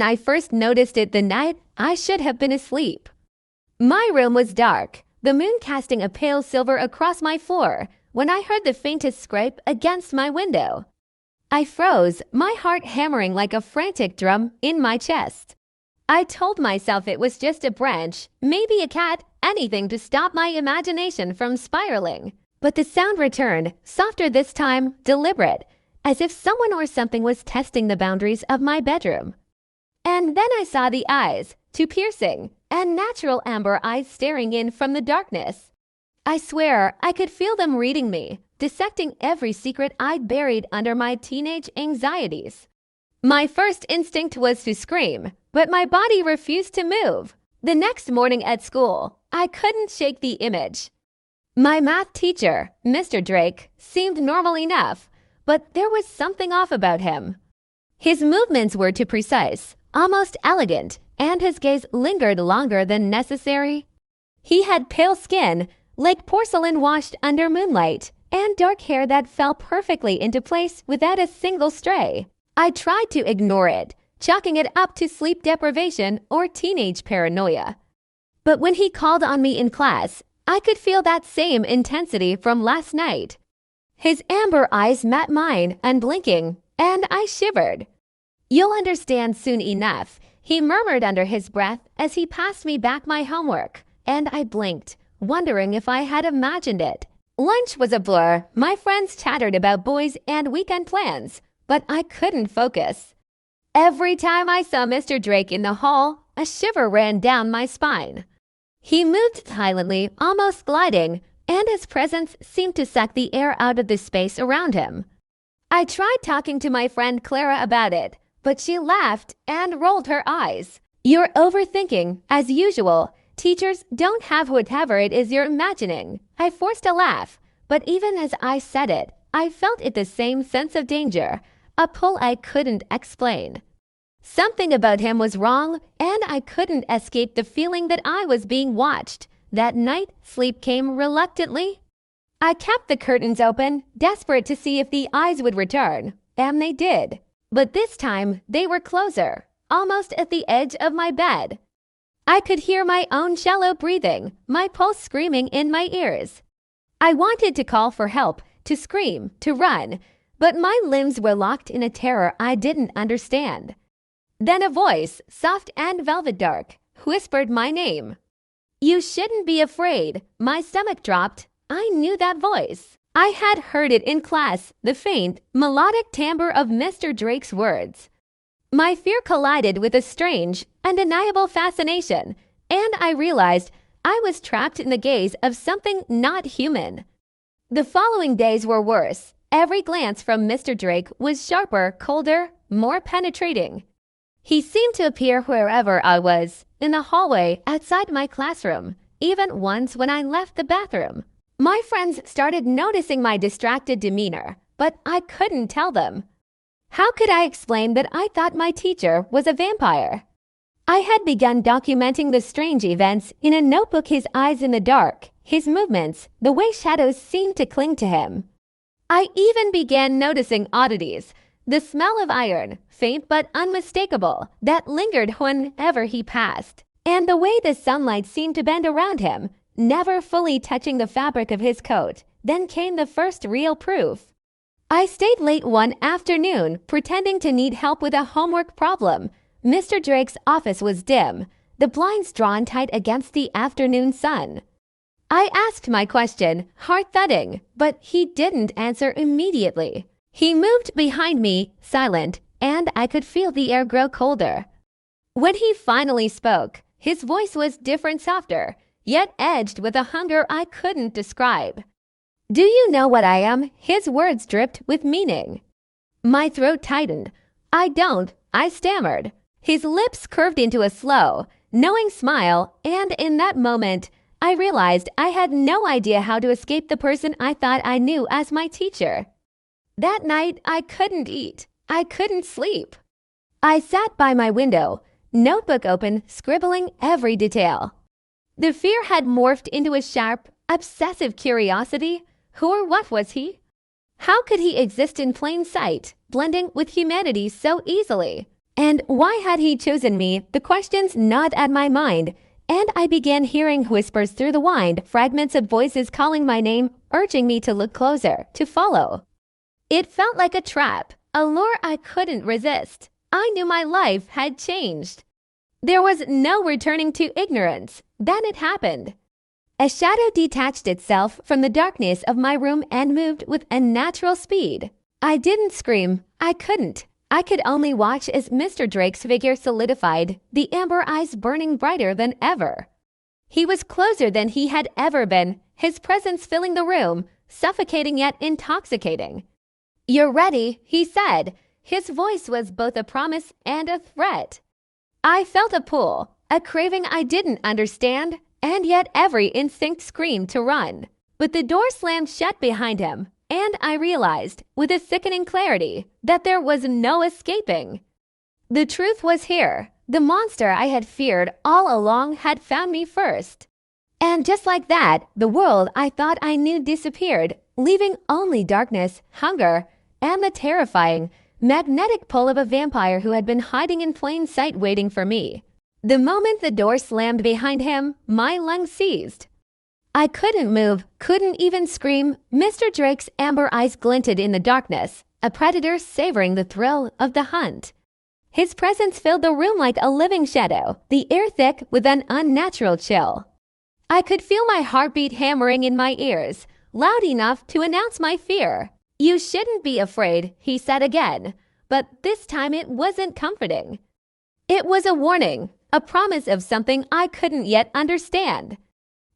I first noticed it the night I should have been asleep. My room was dark, the moon casting a pale silver across my floor when I heard the faintest scrape against my window. I froze, my heart hammering like a frantic drum in my chest. I told myself it was just a branch, maybe a cat, anything to stop my imagination from spiraling. But the sound returned, softer this time, deliberate, as if someone or something was testing the boundaries of my bedroom. And then I saw the eyes, two piercing and natural amber eyes staring in from the darkness. I swear I could feel them reading me, dissecting every secret I'd buried under my teenage anxieties. My first instinct was to scream, but my body refused to move. The next morning at school, I couldn't shake the image. My math teacher, Mr. Drake, seemed normal enough, but there was something off about him. His movements were too precise, almost elegant, and his gaze lingered longer than necessary. He had pale skin, like porcelain washed under moonlight, and dark hair that fell perfectly into place without a single stray. I tried to ignore it, chalking it up to sleep deprivation or teenage paranoia. But when he called on me in class, I could feel that same intensity from last night. His amber eyes met mine, unblinking, and I shivered. "You'll understand soon enough," he murmured under his breath as he passed me back my homework, and I blinked, wondering if I had imagined it. Lunch was a blur. My friends chattered about boys and weekend plans, but I couldn't focus. Every time I saw Mr. Drake in the hall, a shiver ran down my spine. He moved silently, almost gliding, and his presence seemed to suck the air out of the space around him. I tried talking to my friend Clara about it, but she laughed and rolled her eyes. "You're overthinking, as usual. Teachers don't have whatever it is you're imagining." I forced a laugh, but even as I said it, I felt it the same sense of danger, a pull I couldn't explain. Something about him was wrong, and I couldn't escape the feeling that I was being watched. That night, sleep came reluctantly. I kept the curtains open, desperate to see if the eyes would return, and they did. But this time, they were closer, almost at the edge of my bed. I could hear my own shallow breathing, my pulse screaming in my ears. I wanted to call for help, to scream, to run, but my limbs were locked in a terror I didn't understand. Then a voice, soft and velvet dark, whispered my name. "You shouldn't be afraid." My stomach dropped. I knew that voice. I had heard it in class, the faint, melodic timbre of Mr. Drake's words. My fear collided with a strange, undeniable fascination, and I realized I was trapped in the gaze of something not human. The following days were worse. Every glance from Mr. Drake was sharper, colder, more penetrating. He seemed to appear wherever I was, in the hallway, outside my classroom, even once when I left the bathroom. My friends started noticing my distracted demeanor, but I couldn't tell them. How could I explain that I thought my teacher was a vampire? I had begun documenting the strange events in a notebook, his eyes in the dark, his movements, the way shadows seemed to cling to him. I even began noticing oddities, the smell of iron, faint but unmistakable, that lingered whenever he passed, and the way the sunlight seemed to bend around him, never fully touching the fabric of his coat. Then came the first real proof. I stayed late one afternoon, pretending to need help with a homework problem. Mr. Drake's office was dim, the blinds drawn tight against the afternoon sun. I asked my question, heart thudding, but he didn't answer immediately. He moved behind me, silent, and I could feel the air grow colder. When he finally spoke, his voice was different, softer, yet edged with a hunger I couldn't describe. "Do you know what I am?" His words dripped with meaning. My throat tightened. "I don't," I stammered. His lips curved into a slow, knowing smile, and in that moment, I realized I had no idea how to escape the person I thought I knew as my teacher. That night, I couldn't eat. I couldn't sleep. I sat by my window, notebook open, scribbling every detail. The fear had morphed into a sharp, obsessive curiosity. Who or what was he? How could he exist in plain sight, blending with humanity so easily? And why had he chosen me? The questions gnawed at my mind, and I began hearing whispers through the wind, fragments of voices calling my name, urging me to look closer, to follow. It felt like a trap, a lure I couldn't resist. I knew my life had changed. There was no returning to ignorance. Then it happened. A shadow detached itself from the darkness of my room and moved with unnatural speed. I didn't scream. I couldn't. I could only watch as Mr. Drake's figure solidified, the amber eyes burning brighter than ever. He was closer than he had ever been, his presence filling the room, suffocating yet intoxicating. "You're ready," he said. His voice was both a promise and a threat. I felt a pull, a craving I didn't understand, and yet every instinct screamed to run. But the door slammed shut behind him, and I realized, with a sickening clarity, that there was no escaping. The truth was here. The monster I had feared all along had found me first. And just like that, the world I thought I knew disappeared, leaving only darkness, hunger, and the terrifying, magnetic pull of a vampire who had been hiding in plain sight waiting for me. The moment the door slammed behind him, my lungs seized. I couldn't move, couldn't even scream. Mr. Drake's amber eyes glinted in the darkness, a predator savoring the thrill of the hunt. His presence filled the room like a living shadow, the air thick with an unnatural chill. I could feel my heartbeat hammering in my ears, loud enough to announce my fear. "You shouldn't be afraid," he said again, but this time it wasn't comforting. It was a warning, a promise of something I couldn't yet understand.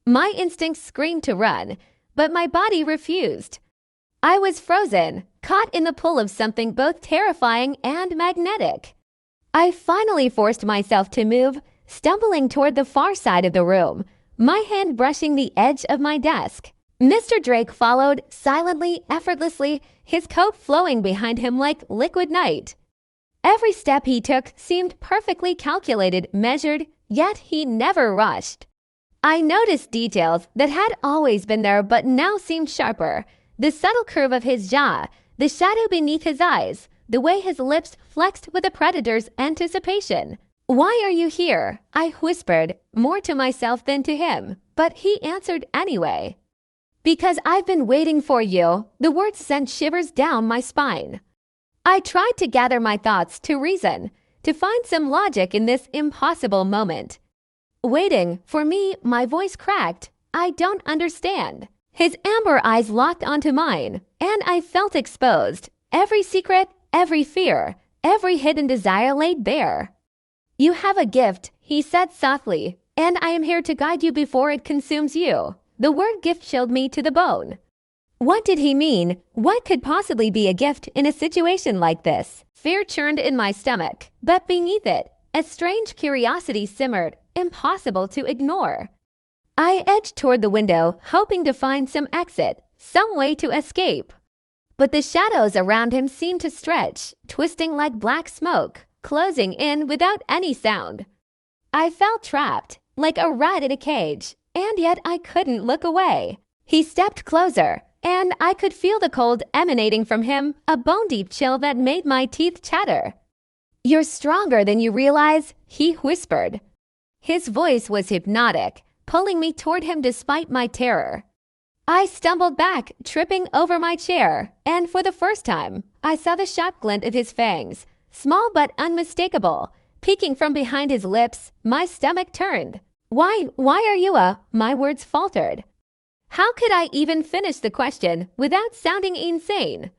My instincts screamed to run, but my body refused. I was frozen, caught in the pull of something both terrifying and magnetic. I finally forced myself to move, stumbling toward the far side of the room, my hand brushing the edge of my desk. Mr. Drake followed, silently, effortlessly, his coat flowing behind him like liquid night. Every step he took seemed perfectly calculated, measured, yet he never rushed. I noticed details that had always been there but now seemed sharper. The subtle curve of his jaw, the shadow beneath his eyes, the way his lips flexed with a predator's anticipation. "Why are you here?" I whispered, more to myself than to him, but he answered anyway. "Because I've been waiting for you." The words sent shivers down my spine. I tried to gather my thoughts, to reason, to find some logic in this impossible moment. "Waiting for me," my voice cracked. "I don't understand." His amber eyes locked onto mine, and I felt exposed. Every secret, every fear, every hidden desire laid bare. "You have a gift," he said softly, "and I am here to guide you before it consumes you." The word gift chilled me to the bone. What did he mean? What could possibly be a gift in a situation like this? Fear churned in my stomach, but beneath it, a strange curiosity simmered, impossible to ignore. I edged toward the window, hoping to find some exit, some way to escape. But the shadows around him seemed to stretch, twisting like black smoke, closing in without any sound. I felt trapped, like a rat in a cage, and yet I couldn't look away. He stepped closer, and I could feel the cold emanating from him, a bone-deep chill that made my teeth chatter. "You're stronger than you realize," he whispered. His voice was hypnotic, pulling me toward him despite my terror. I stumbled back, tripping over my chair, and for the first time, I saw the sharp glint of his fangs, small but unmistakable, peeking from behind his lips. My stomach turned. Why are you my words faltered. How could I even finish the question without sounding insane?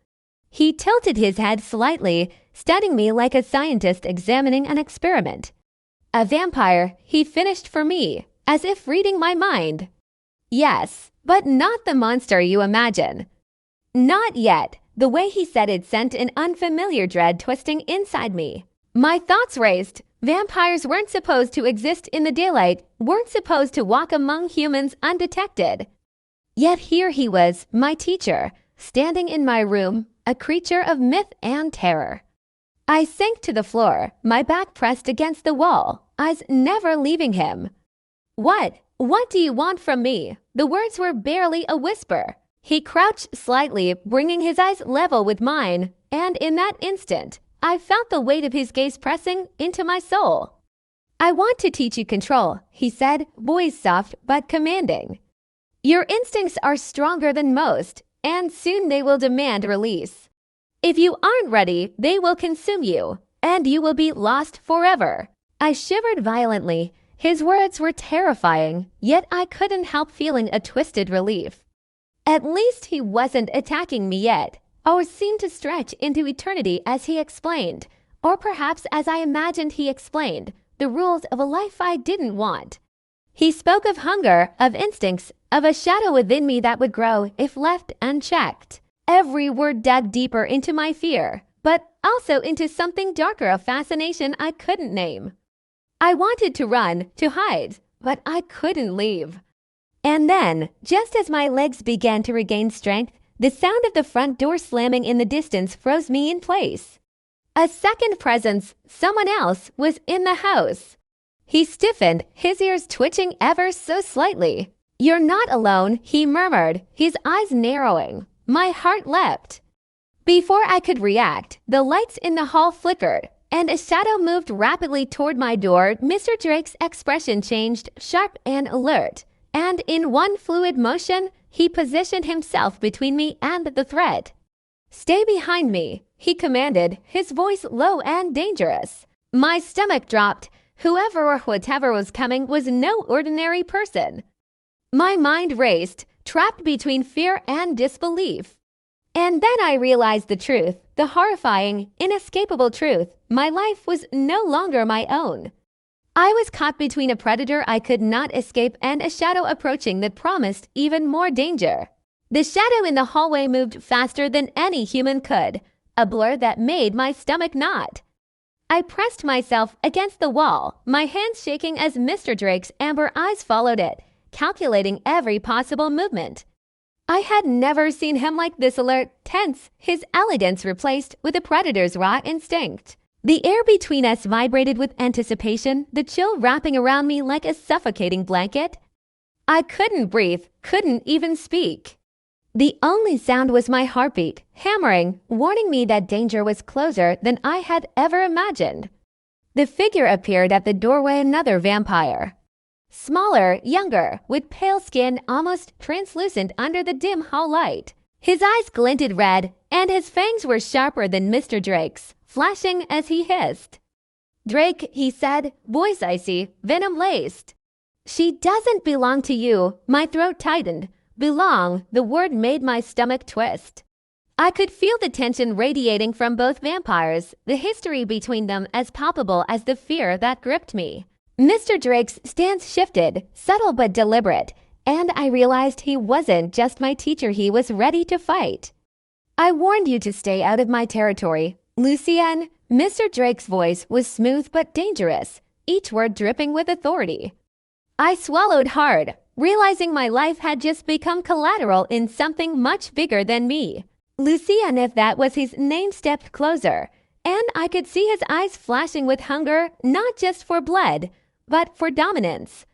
He tilted his head slightly, studying me like a scientist examining an experiment. "A vampire," he finished for me, as if reading my mind. "Yes, but not the monster you imagine." "Not yet." The way he said it sent an unfamiliar dread twisting inside me. My thoughts raced. Vampires weren't supposed to exist in the daylight, weren't supposed to walk among humans undetected. Yet here he was, my teacher, standing in my room, a creature of myth and terror. I sank to the floor, my back pressed against the wall, eyes never leaving him. What do you want from me?" The words were barely a whisper. He crouched slightly, bringing his eyes level with mine, and in that instant, I felt the weight of his gaze pressing into my soul. "I want to teach you control," he said, voice soft but commanding. "Your instincts are stronger than most, and soon they will demand release. If you aren't ready, they will consume you, and you will be lost forever." I shivered violently. His words were terrifying, yet I couldn't help feeling a twisted relief. At least he wasn't attacking me yet, or seemed to stretch into eternity as he explained, or perhaps as I imagined he explained, the rules of a life I didn't want. He spoke of hunger, of instincts, of a shadow within me that would grow if left unchecked. Every word dug deeper into my fear, but also into something darker of fascination I couldn't name. I wanted to run, to hide, but I couldn't leave. And then, just as my legs began to regain strength, the sound of the front door slamming in the distance froze me in place. A second presence, someone else, was in the house. He stiffened, his ears twitching ever so slightly. "You're not alone," he murmured, his eyes narrowing. My heart leapt. Before I could react, the lights in the hall flickered, and a shadow moved rapidly toward my door. Mr. Drake's expression changed, sharp and alert, and in one fluid motion, he positioned himself between me and the threat. "Stay behind me," he commanded, his voice low and dangerous. My stomach dropped. Whoever or whatever was coming was no ordinary person. My mind raced, trapped between fear and disbelief. And then I realized the truth, the horrifying, inescapable truth. My life was no longer my own. I was caught between a predator I could not escape and a shadow approaching that promised even more danger. The shadow in the hallway moved faster than any human could, a blur that made my stomach knot. I pressed myself against the wall, my hands shaking as Mr. Drake's amber eyes followed it, calculating every possible movement. I had never seen him like this, alert, tense, his elegance replaced with a predator's raw instinct. The air between us vibrated with anticipation, the chill wrapping around me like a suffocating blanket. I couldn't breathe, couldn't even speak. The only sound was my heartbeat, hammering, warning me that danger was closer than I had ever imagined. The figure appeared at the doorway, another vampire. Smaller, younger, with pale skin almost translucent under the dim hall light. His eyes glinted red, and his fangs were sharper than Mr. Drake's, flashing as he hissed. "Drake," he said, voice icy, venom-laced. "She doesn't belong to you." My throat tightened. Belong, the word made my stomach twist. I could feel the tension radiating from both vampires, the history between them as palpable as the fear that gripped me. Mr. Drake's stance shifted, subtle but deliberate, and I realized he wasn't just my teacher, he was ready to fight. "I warned you to stay out of my territory, Lucienne." Mr. Drake's voice was smooth but dangerous, each word dripping with authority. I swallowed hard, realizing my life had just become collateral in something much bigger than me. Lucienne, if that was his name, stepped closer, and I could see his eyes flashing with hunger, not just for blood, but for dominance.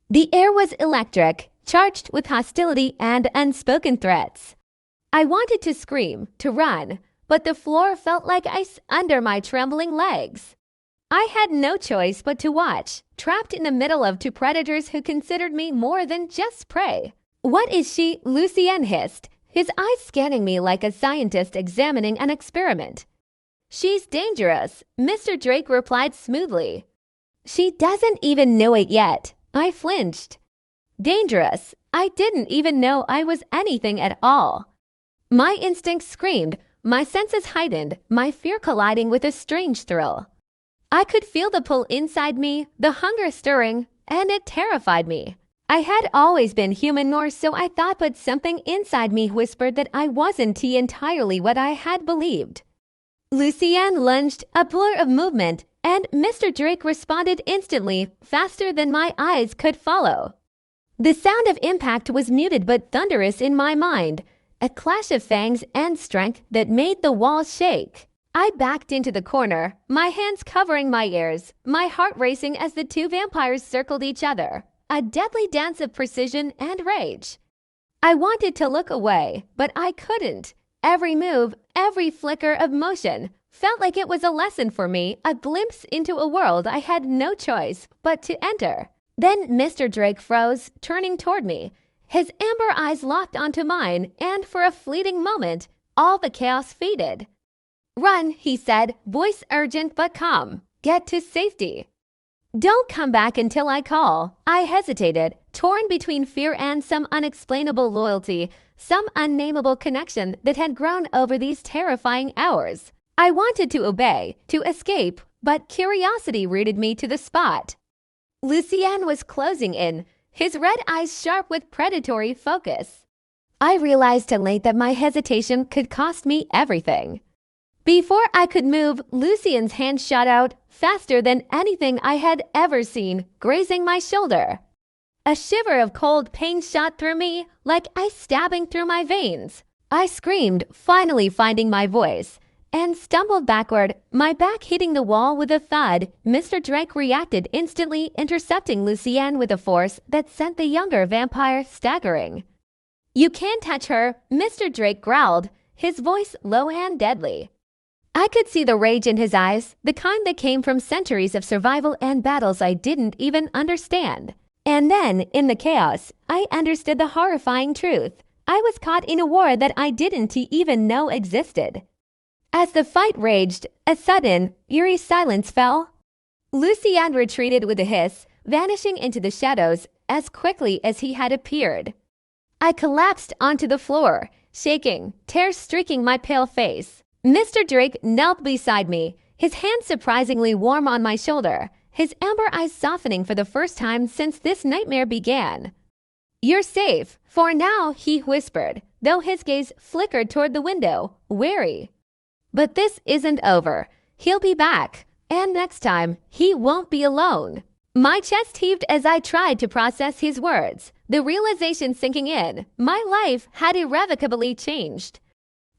The air was electric, charged with hostility and unspoken threats. I wanted to scream, to run, but the floor felt like ice under my trembling legs. I had no choice but to watch, trapped in the middle of two predators who considered me more than just prey. "What is she?" Lucienne hissed, his eyes scanning me like a scientist examining an experiment. "She's dangerous," Mr. Drake replied smoothly. "She doesn't even know it yet." I flinched. Dangerous? I didn't even know I was anything at all. My instincts screamed, my senses heightened, my fear colliding with a strange thrill. I could feel the pull inside me, the hunger stirring, and it terrified me. I had always been human, nor so I thought, but something inside me whispered that I wasn't entirely what I had believed. Lucienne lunged, a blur of movement, and Mr. Drake responded instantly, faster than my eyes could follow. The sound of impact was muted but thunderous in my mind, a clash of fangs and strength that made the walls shake. I backed into the corner, my hands covering my ears, my heart racing as the two vampires circled each other, a deadly dance of precision and rage. I wanted to look away, but I couldn't. Every move, every flicker of motion felt like it was a lesson for me, a glimpse into a world I had no choice but to enter. Then Mr. Drake froze, turning toward me. His amber eyes locked onto mine, and for a fleeting moment, all the chaos faded. "Run," he said, voice urgent but calm. "Get to safety. Don't come back until I call." I hesitated, torn between fear and some unexplainable loyalty, some unnameable connection that had grown over these terrifying hours. I wanted to obey, to escape, but curiosity rooted me to the spot. Lucien was closing in, his red eyes sharp with predatory focus. I realized too late that my hesitation could cost me everything. Before I could move, Lucien's hand shot out, faster than anything I had ever seen, grazing my shoulder. A shiver of cold pain shot through me, like ice stabbing through my veins. I screamed, finally finding my voice, and stumbled backward, my back hitting the wall with a thud. Mr. Drake reacted instantly, intercepting Lucien with a force that sent the younger vampire staggering. "You can't touch her," Mr. Drake growled, his voice low and deadly. I could see the rage in his eyes, the kind that came from centuries of survival and battles I didn't even understand. And then, in the chaos, I understood the horrifying truth. I was caught in a war that I didn't even know existed. As the fight raged, a sudden, eerie silence fell. Lucien retreated with a hiss, vanishing into the shadows as quickly as he had appeared. I collapsed onto the floor, shaking, tears streaking my pale face. Mr. Drake knelt beside me, his hand surprisingly warm on my shoulder, his amber eyes softening for the first time since this nightmare began. "You're safe, for now," he whispered, though his gaze flickered toward the window, wary. "But this isn't over. He'll be back, and next time, he won't be alone." My chest heaved as I tried to process his words, the realization sinking in. My life had irrevocably changed.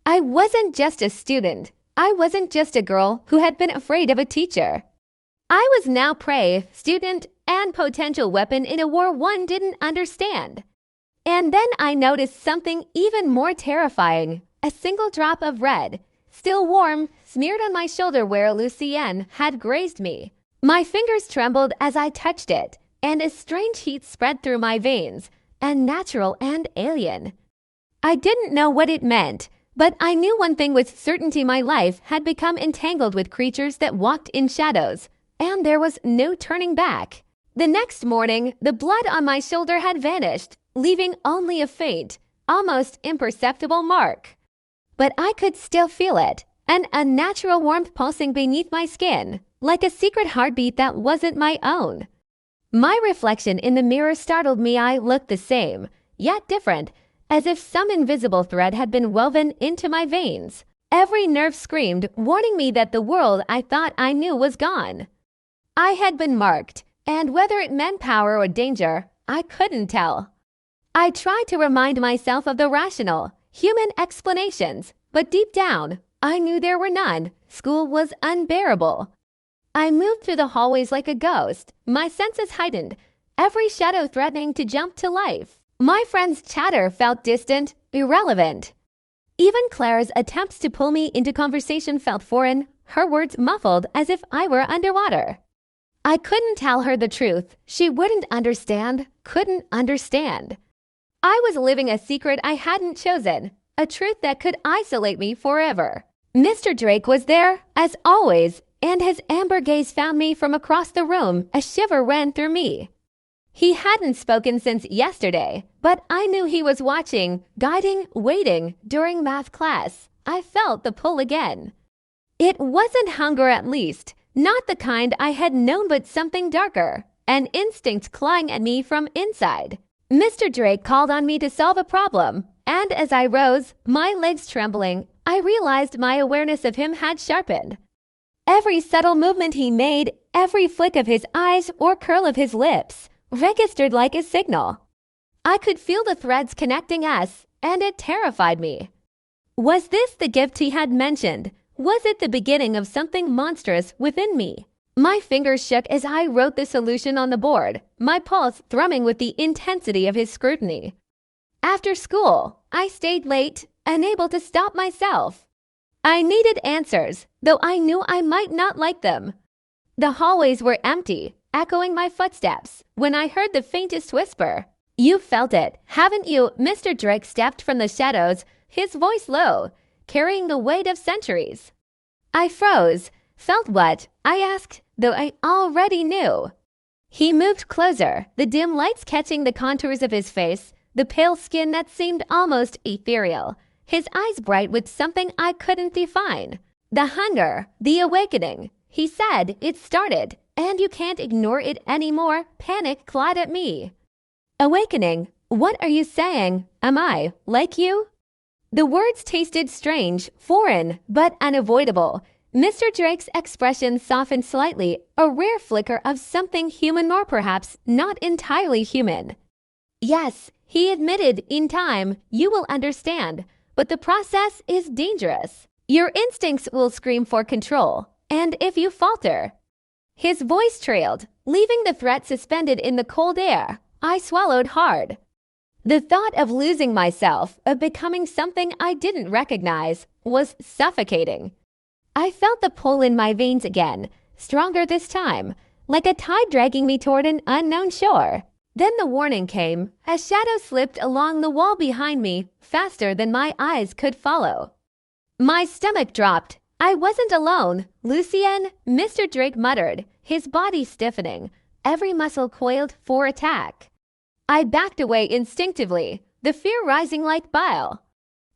I wasn't just a student. I wasn't just a girl who had been afraid of a teacher. I was now prey, student, and potential weapon in a war one didn't understand. And then I noticed something even more terrifying. A single drop of red, still warm, smeared on my shoulder where Lucien had grazed me. My fingers trembled as I touched it, and a strange heat spread through my veins, unnatural and alien. I didn't know what it meant, but I knew one thing with certainty: my life had become entangled with creatures that walked in shadows, and there was no turning back. The next morning, the blood on my shoulder had vanished, leaving only a faint, almost imperceptible mark. But I could still feel it, an unnatural warmth pulsing beneath my skin, like a secret heartbeat that wasn't my own. My reflection in the mirror startled me. I looked the same, yet different, as if some invisible thread had been woven into my veins. Every nerve screamed, warning me that the world I thought I knew was gone. I had been marked, and whether it meant power or danger, I couldn't tell. I tried to remind myself of the rational, human explanations, but deep down, I knew there were none. School was unbearable. I moved through the hallways like a ghost, my senses heightened, every shadow threatening to jump to life. My friend's chatter felt distant, irrelevant. Even Claire's attempts to pull me into conversation felt foreign, her words muffled as if I were underwater. I couldn't tell her the truth. She wouldn't understand, couldn't understand. I was living a secret I hadn't chosen, a truth that could isolate me forever. Mr. Drake was there, as always, and his amber gaze found me from across the room. A shiver ran through me. He hadn't spoken since yesterday, but I knew he was watching, guiding, waiting. During math class, I felt the pull again. It wasn't hunger, at least, not the kind I had known, but something darker, an instinct clawing at me from inside. Mr. Drake called on me to solve a problem, and as I rose, my legs trembling, I realized my awareness of him had sharpened. Every subtle movement he made, every flick of his eyes or curl of his lips, registered like a signal. I could feel the threads connecting us, and it terrified me. Was this the gift he had mentioned? Was it the beginning of something monstrous within me? My fingers shook as I wrote the solution on the board, my pulse thrumming with the intensity of his scrutiny. After school, I stayed late, unable to stop myself. I needed answers, though I knew I might not like them. The hallways were empty, echoing my footsteps, when I heard the faintest whisper. "You felt it, haven't you?" Mr. Drake stepped from the shadows, his voice low, carrying the weight of centuries. I froze. "Felt what?" I asked, though I already knew. He moved closer, the dim lights catching the contours of his face, the pale skin that seemed almost ethereal, his eyes bright with something I couldn't define. "The hunger, the awakening." He said, "It started, and you can't ignore it anymore." Panic clawed at me. "Awakening? What are you saying? Am I like you?" The words tasted strange, foreign, but unavoidable. Mr. Drake's expression softened slightly, a rare flicker of something human or perhaps not entirely human. "Yes," he admitted, "in time, you will understand, but the process is dangerous. Your instincts will scream for control, and if you falter..." His voice trailed, leaving the threat suspended in the cold air. I swallowed hard. The thought of losing myself, of becoming something I didn't recognize, was suffocating. I felt the pull in my veins again, stronger this time, like a tide dragging me toward an unknown shore. Then the warning came. A shadow slipped along the wall behind me, faster than my eyes could follow. My stomach dropped. I wasn't alone. "Lucien," Mr. Drake muttered, his body stiffening, every muscle coiled for attack. I backed away instinctively, the fear rising like bile.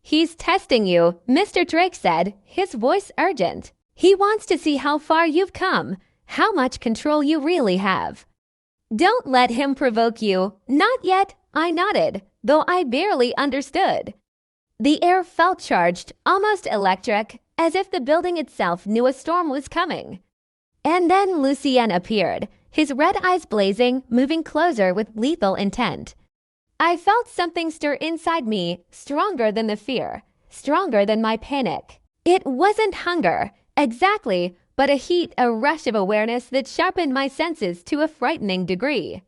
"He's testing you," Mr. Drake said, his voice urgent. "He wants to see how far you've come, how much control you really have." "Don't let him provoke you." "Not yet," I nodded, though I barely understood. The air felt charged, almost electric, as if the building itself knew a storm was coming. And then Lucien appeared, his red eyes blazing, moving closer with lethal intent. I felt something stir inside me, stronger than the fear, stronger than my panic. It wasn't hunger, exactly, but a heat, a rush of awareness that sharpened my senses to a frightening degree.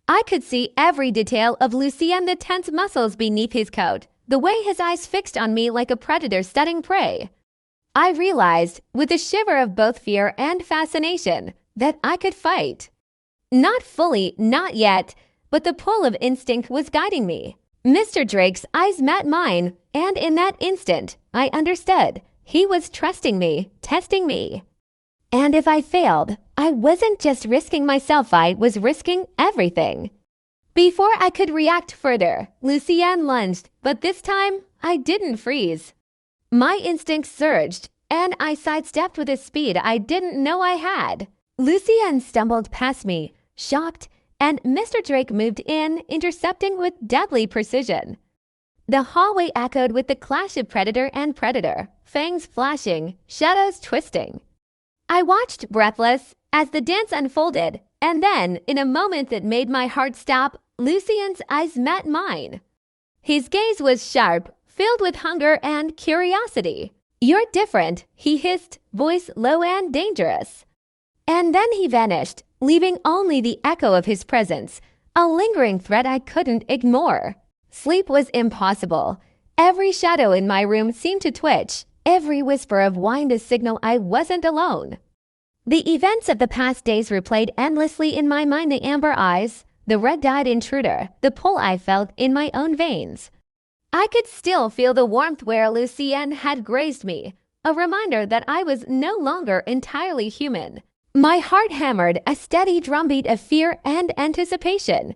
I could see every detail of Lucien, the tense muscles beneath his coat, the way his eyes fixed on me like a predator studying prey. I realized, with a shiver of both fear and fascination, that I could fight. Not fully, not yet, but the pull of instinct was guiding me. Mr. Drake's eyes met mine, and in that instant, I understood. He was trusting me, testing me. And if I failed, I wasn't just risking myself, I was risking everything. Before I could react further, Lucien lunged, but this time, I didn't freeze. My instincts surged, and I sidestepped with a speed I didn't know I had. Lucien stumbled past me, shocked, and Mr. Drake moved in, intercepting with deadly precision. The hallway echoed with the clash of predator and predator, fangs flashing, shadows twisting. I watched breathless as the dance unfolded, and then, in a moment that made my heart stop, Lucien's eyes met mine. His gaze was sharp, filled with hunger and curiosity. "You're different," he hissed, voice low and dangerous. And then he vanished, leaving only the echo of his presence, a lingering threat I couldn't ignore. Sleep was impossible. Every shadow in my room seemed to twitch, every whisper of wind a signal I wasn't alone. The events of the past days replayed endlessly in my mind, the amber eyes, the red-dyed intruder, the pull I felt in my own veins. I could still feel the warmth where Lucien had grazed me, a reminder that I was no longer entirely human. My heart hammered, a steady drumbeat of fear and anticipation.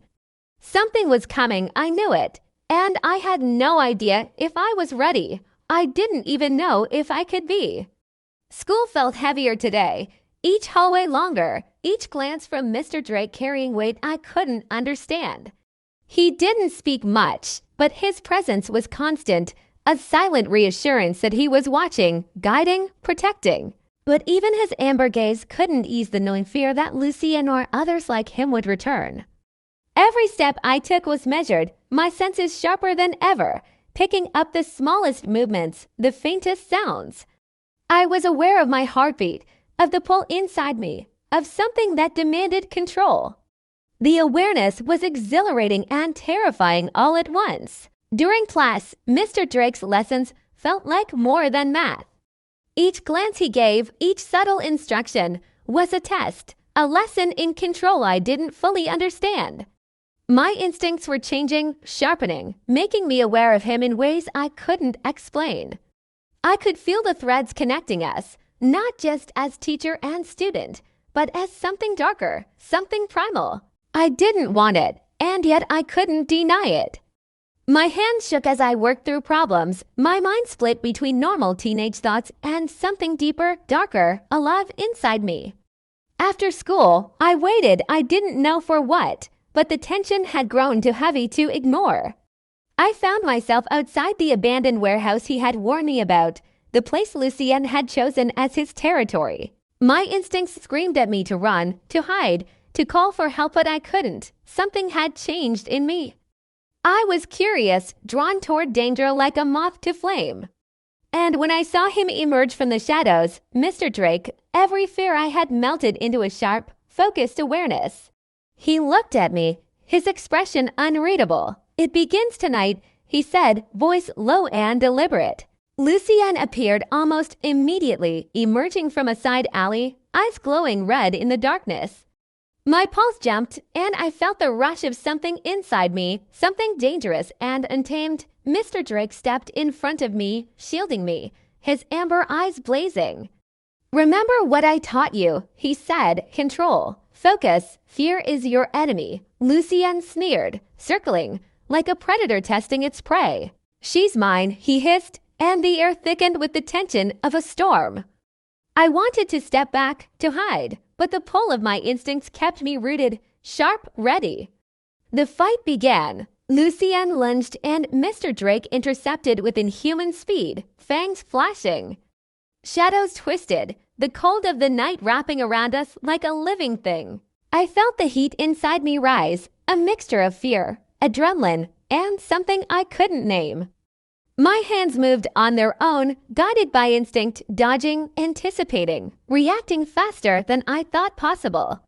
Something was coming, I knew it, and I had no idea if I was ready. I didn't even know if I could be. School felt heavier today, each hallway longer, each glance from Mr. Drake carrying weight I couldn't understand. He didn't speak much, but his presence was constant, a silent reassurance that he was watching, guiding, protecting. But even his amber gaze couldn't ease the gnawing fear that Lucien or others like him would return. Every step I took was measured, my senses sharper than ever, picking up the smallest movements, the faintest sounds. I was aware of my heartbeat, of the pull inside me, of something that demanded control. The awareness was exhilarating and terrifying all at once. During class, Mr. Drake's lessons felt like more than math. Each glance he gave, each subtle instruction, was a test, a lesson in control I didn't fully understand. My instincts were changing, sharpening, making me aware of him in ways I couldn't explain. I could feel the threads connecting us, not just as teacher and student, but as something darker, something primal. I didn't want it, and yet I couldn't deny it. My hands shook as I worked through problems, my mind split between normal teenage thoughts and something deeper, darker, alive inside me. After school, I waited, I didn't know for what, but the tension had grown too heavy to ignore. I found myself outside the abandoned warehouse he had warned me about, the place Lucien had chosen as his territory. My instincts screamed at me to run, to hide, to call for help, but I couldn't. Something had changed in me. I was curious, drawn toward danger like a moth to flame. And when I saw him emerge from the shadows, Mr. Drake, every fear I had melted into a sharp, focused awareness. He looked at me, his expression unreadable. "It begins tonight," he said, voice low and deliberate. Lucien appeared almost immediately, emerging from a side alley, eyes glowing red in the darkness. My pulse jumped, and I felt the rush of something inside me, something dangerous and untamed. Mr. Drake stepped in front of me, shielding me, his amber eyes blazing. "Remember what I taught you," he said. "Control. Focus. Fear is your enemy." Lucien sneered, circling, like a predator testing its prey. "She's mine," he hissed, and the air thickened with the tension of a storm. I wanted to step back, to hide, but the pull of my instincts kept me rooted, sharp, ready. The fight began. Lucien lunged, and Mr. Drake intercepted with inhuman speed, fangs flashing. Shadows twisted, the cold of the night wrapping around us like a living thing. I felt the heat inside me rise, a mixture of fear, adrenaline, and something I couldn't name. My hands moved on their own, guided by instinct, dodging, anticipating, reacting faster than I thought possible.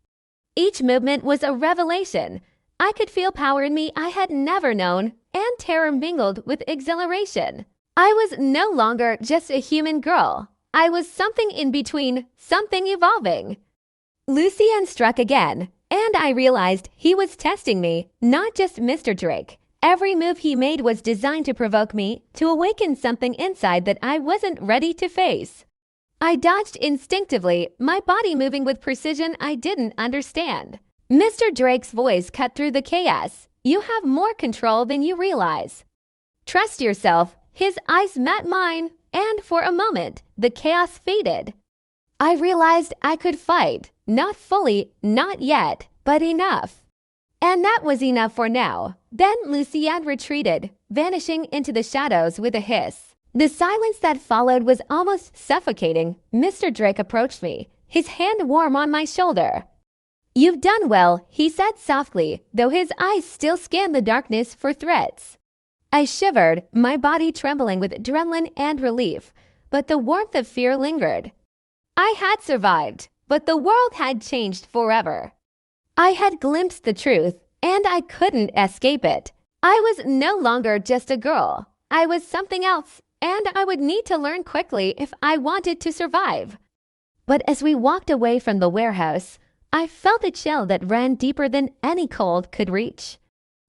Each movement was a revelation. I could feel power in me I had never known, and terror mingled with exhilaration. I was no longer just a human girl. I was something in between, something evolving. Lucien struck again, and I realized he was testing me, not just Mr. Drake. Every move he made was designed to provoke me, to awaken something inside that I wasn't ready to face. I dodged instinctively, my body moving with precision I didn't understand. Mr. Drake's voice cut through the chaos. "You have more control than you realize. Trust yourself." His eyes met mine, and for a moment, the chaos faded. I realized I could fight. Not fully, not yet, but enough. And that was enough for now. Then Lucien retreated, vanishing into the shadows with a hiss. The silence that followed was almost suffocating. Mr. Drake approached me, his hand warm on my shoulder. "You've done well," he said softly, though his eyes still scanned the darkness for threats. I shivered, my body trembling with adrenaline and relief, but the warmth of fear lingered. I had survived, but the world had changed forever. I had glimpsed the truth, and I couldn't escape it. I was no longer just a girl. I was something else, and I would need to learn quickly if I wanted to survive. But as we walked away from the warehouse, I felt a chill that ran deeper than any cold could reach.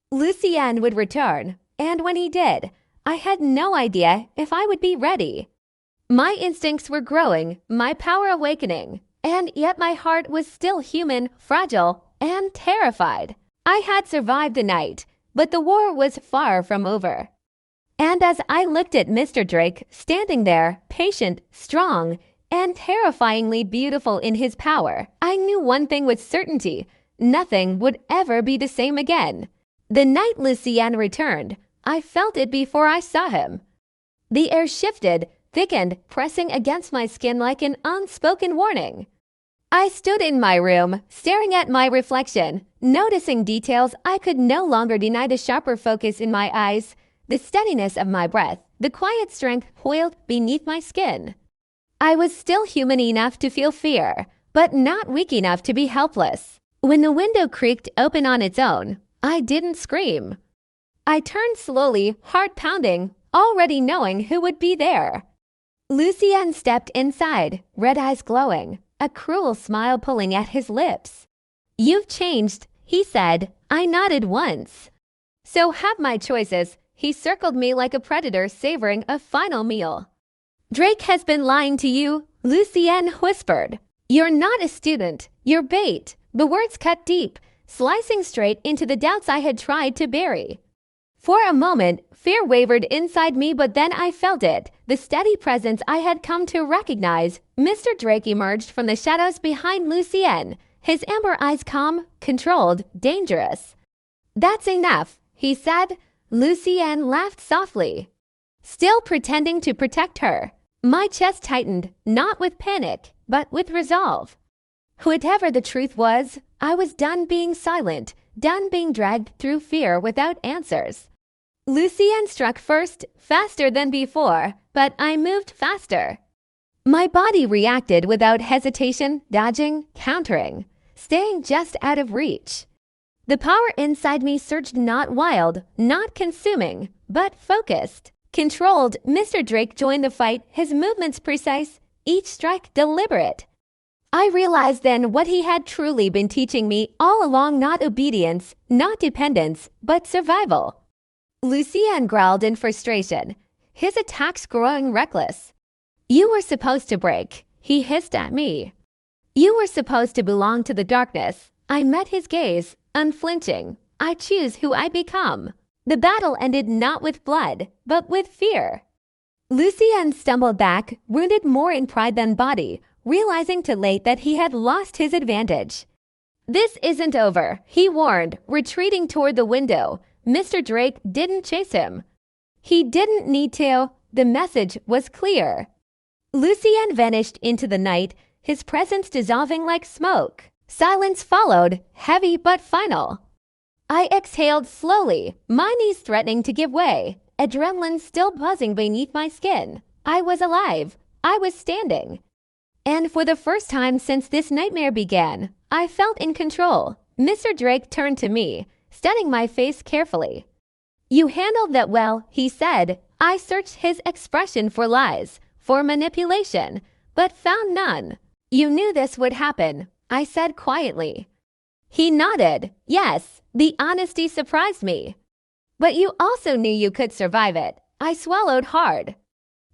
Lucien would return, and when he did, I had no idea if I would be ready. My instincts were growing, my power awakening, and yet my heart was still human, fragile, and terrified. I had survived the night, but the war was far from over. And as I looked at Mr. Drake, standing there, patient, strong, and terrifyingly beautiful in his power, I knew one thing with certainty: nothing would ever be the same again. The night Lucien returned, I felt it before I saw him. The air shifted, thickened, pressing against my skin like an unspoken warning. I stood in my room, staring at my reflection, noticing details I could no longer deny: the sharper focus in my eyes, the steadiness of my breath, the quiet strength coiled beneath my skin. I was still human enough to feel fear, but not weak enough to be helpless. When the window creaked open on its own, I didn't scream. I turned slowly, heart pounding, already knowing who would be there. Lucien stepped inside, red eyes glowing, a cruel smile pulling at his lips. "You've changed," he said. I nodded once. "So have my choices." He circled me like a predator savoring a final meal. "Drake has been lying to you," Lucien whispered. "You're not a student. You're bait." The words cut deep, slicing straight into the doubts I had tried to bury. For a moment, fear wavered inside me, but then I felt it, the steady presence I had come to recognize. Mr. Drake emerged from the shadows behind Lucien, his amber eyes calm, controlled, dangerous. "That's enough," he said. Lucien laughed softly, still pretending to protect her. My chest tightened, not with panic, but with resolve. Whatever the truth was, I was done being silent, done being dragged through fear without answers. Lucien struck first, faster than before, but I moved faster. My body reacted without hesitation, dodging, countering, staying just out of reach. The power inside me surged, not wild, not consuming, but focused. Controlled, Mr. Drake joined the fight, his movements precise, each strike deliberate. I realized then what he had truly been teaching me all along: not obedience, not dependence, but survival. Lucien growled in frustration, his attacks growing reckless. "You were supposed to break," he hissed at me. "You were supposed to belong to the darkness." I met his gaze, unflinching. I choose who I become. The battle ended not with blood, but with fear. Lucien stumbled back, wounded more in pride than body, realizing too late that he had lost his advantage. "This isn't over," he warned, retreating toward the window. Mr. Drake didn't chase him. He didn't need to. The message was clear. Lucien vanished into the night, his presence dissolving like smoke. Silence followed, heavy but final. I exhaled slowly, my knees threatening to give way, adrenaline still buzzing beneath my skin. I was alive. I was standing. And for the first time since this nightmare began, I felt in control. Mr. Drake turned to me, studying my face carefully. "You handled that well," he said. I searched his expression for lies, for manipulation, but found none. "You knew this would happen," I said quietly. He nodded. "Yes, the honesty surprised me." "But you also knew you could survive it." I swallowed hard.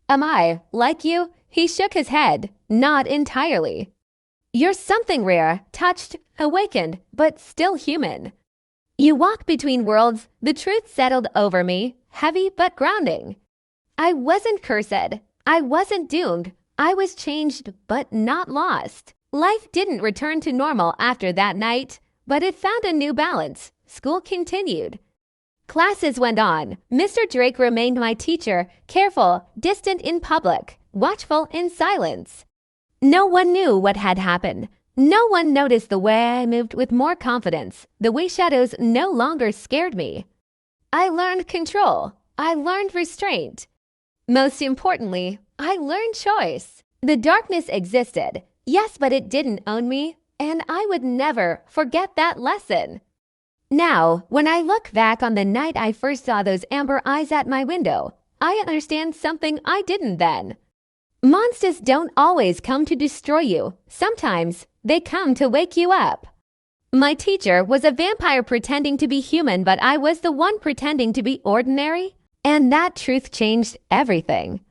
"Am I like you?" He shook his head. "Not entirely. You're something rare, touched, awakened, but still human. You walk between worlds." The truth settled over me, heavy but grounding. I wasn't cursed. I wasn't doomed. I was changed, but not lost. Life didn't return to normal after that night, but it found a new balance. School continued. Classes went on. Mr. Drake remained my teacher, careful, distant in public, watchful in silence. No one knew what had happened. No one noticed the way I moved with more confidence, the way shadows no longer scared me. I learned control. I learned restraint. Most importantly, I learned choice. The darkness existed, yes, but it didn't own me, and I would never forget that lesson. Now, when I look back on the night I first saw those amber eyes at my window, I understand something I didn't then. Monsters don't always come to destroy you. Sometimes they come to wake you up. My teacher was a vampire pretending to be human, but I was the one pretending to be ordinary, and that truth changed everything.